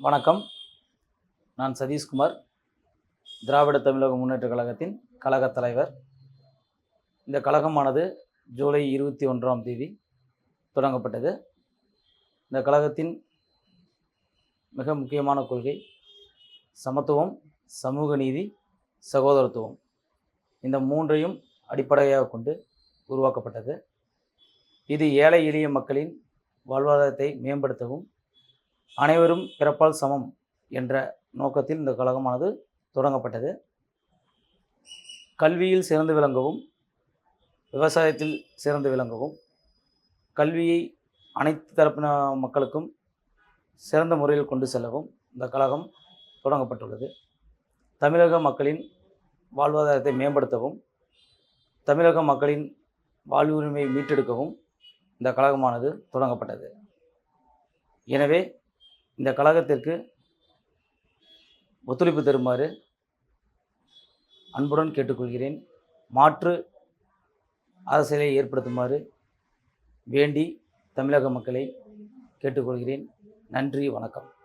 வணக்கம். நான் சதீஷ்குமார், திராவிட தமிழக முன்னேற்றக் கழகத்தின் கழகத் தலைவர். இந்த கழகமானது ஜூலை 21ஆம் தேதி தொடங்கப்பட்டது. இந்த கழகத்தின் மிக முக்கியமான கொள்கை சமத்துவம், சமூக நீதி, சகோதரத்துவம். இந்த மூன்றையும் அடிப்படையாக கொண்டு உருவாக்கப்பட்டது. இது ஏழை எளிய மக்களின் வாழ்வாதாரத்தை மேம்படுத்தவும், அனைவரும் பிறப்பால் சமம் என்ற நோக்கத்தில் இந்த கழகமானது தொடங்கப்பட்டது. கல்வியில் சிறந்து விளங்கவும், விவசாயத்தில் சிறந்து விளங்கவும், கல்வியை அனைத்து தரப்பின மக்களுக்கும் சிறந்த முறையில் கொண்டு செல்லவும் இந்த கழகம் தொடங்கப்பட்டுள்ளது. தமிழக மக்களின் வாழ்வாதாரத்தை மேம்படுத்தவும், தமிழக மக்களின் வாழ்வுரிமையை மீட்டெடுக்கவும் இந்த கழகமானது தொடங்கப்பட்டது. எனவே இந்த கழகத்திற்கு ஒத்துழைப்பு தருமாறு அன்புடன் கேட்டுக்கொள்கிறேன். மாற்று அரசியலை ஏற்படுத்துமாறு வேண்டி தமிழக மக்களை கேட்டுக்கொள்கிறேன். நன்றி, வணக்கம்.